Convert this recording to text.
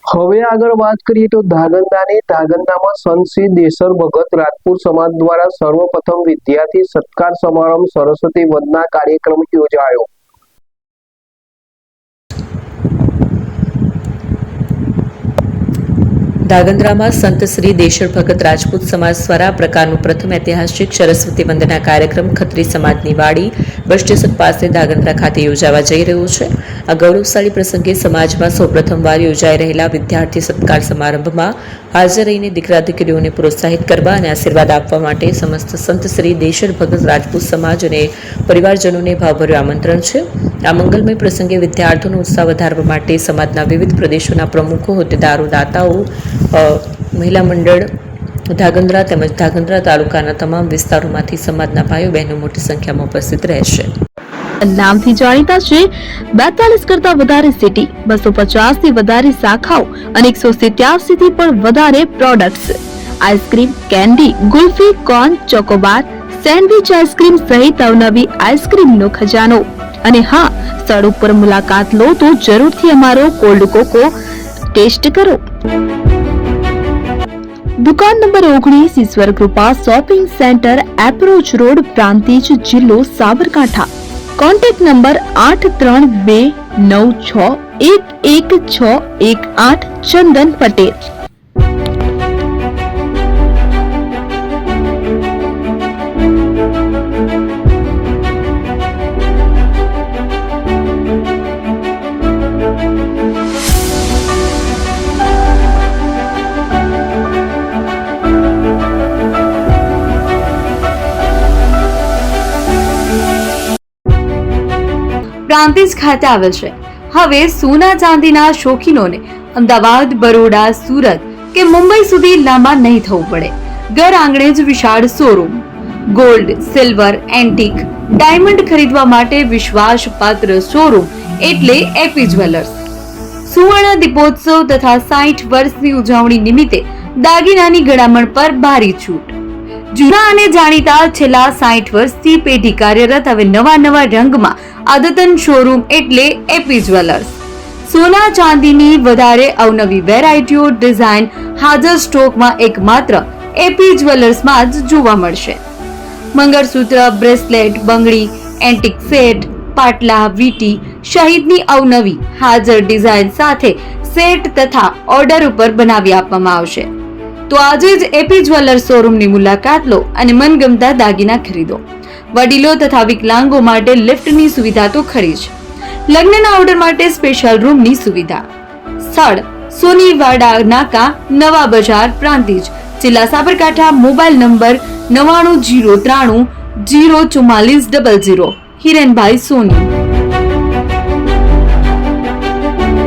હવે આગળ વાત કરીએ તો ધાગંધામાં સંત શ્રી દેશર ભગત રાજપૂત સમાજ દ્વારા સર્વપ્રથમ વિદ્યાર્થી સત્કાર સમારંભ સરસ્વતી વંદના કાર્યક્રમ યોજાયો। ધાગંદ્રામાં સંત શ્રી દેશર ભગત રાજપૂત સમાજ દ્વારા પ્રકારનું પ્રથમ ઐતિહાસિક સરસ્વતી વંદના કાર્યક્રમ ખત્રી સમાજની વાડી બસ સ્ટેશન પાસે ધાગંદ્રા ખાતે યોજાવા જઈ રહ્યો છે। આ ગૌરવશાળી પ્રસંગે સમાજમાં સૌપ્રથમવાર યોજાઈ રહેલા વિદ્યાર્થી સત્કાર સમારંભમાં હાજર રહીને દીકરા દીકરીઓને પ્રોત્સાહિત કરવા અને આશીર્વાદ આપવા માટે સમસ્ત સંત શ્રી દેશર ભગત રાજપૂત સમાજ અને પરિવારજનોને ભાવભર્યું આમંત્રણ છે। આ મંગલમય પ્રસંગે વિદ્યાર્થીઓનો ઉત્સાહ વધારવા માટે સમાજના વિવિધ પ્રદેશોના પ્રમુખો, હોદ્દેદારો, દાતાઓ, મહિલા મંડળ ધાગંદ્રા તેમજ ધાગંદ્રા તાલુકાના તમામ વિસ્તારોમાંથી સમાજના ભાઈઓ બહેનો મોટી સંખ્યામાં ઉપસ્થિત રહેશે। નામથી જાણીતા છે 42 કરતા વધારે સિટી, 250 થી વધારે શાખાઓ અને 187 થી પણ વધારે products, ice cream, candy, kulfi, corn, Chocobar, sandwich ice cream સહિત અવનવી આઈસ્ક્રીમનો ખજાનો। અને હા, સ્થળ ઉપર મુલાકાત લો તો જરૂરથી અમારો કોલ્ડ કોકો ટેસ્ટ કરો। દુકાન number 19, Ishwar Krupa shopping centre, approach road, Prantij, જિલ્લો સાબરકાંઠા। Contact number 8329611618 Chandan Patel. પ્રાંતિજ ખાતે આવેલ છે। હવે સોના ચાંદીના શોખીનોને અમદાવાદ, બરોડા, સુરત કે મુંબઈ સુધી લાંબા નહીં થવું પડે। ઘર આંગણે જ વિશાળ showroom, gold, silver, antique, diamond ખરીદવા માટે વિશ્વાસપાત્ર શોરૂમ એટલે એપી જ્વેલર્સ। સુવર્ણ દીપોત્સવ તથા 60 વર્ષની ઉજવણી નિમિત્તે દાગીનાની ગળામણ પર ભારી છૂટ। જૂના અને જાણીતા છેલ્લા 60 વર્ષથી પેઢી કાર્યરત હવે નવા રંગમાં આદતન શોરૂમ એટલે એપી જ્વેલર્સ। સોના ચાંદીની વધારે અવનવી વેરાયટીઓ, ડિઝાઇન હાજર સ્ટોકમાં એકમાત્ર એપી જ્વેલર્સમાં જ જોવા મળશે। મંગળસૂત્ર, બ્રેસલેટ, બંગડી, એન્ટિક સેટ, પાટલા, વીટી સહિતની અવનવી હાજર ડિઝાઇન સાથે સેટ તથા ઓર્ડર ઉપર બનાવી આપવામાં આવશે। તો આજે જ એપી જ્વેલર્સ શોરૂમની મુલાકાત લો અને મનગમતા દાગીના ખરીદો। વડીલો તથા વિકલાંગો માટે લિફ્ટની સુવિધા તો ખરી જ, લગ્નના ઓર્ડર માટે સ્પેશિયલ રૂમની સુવિધા। સ્થળ સોનીવાડા નાકા, નવા બજાર, પ્રાંતિજ, જિલ્લા સાબરકાંઠા। Mobile number 9903304400। હિરેનભાઈ સોની।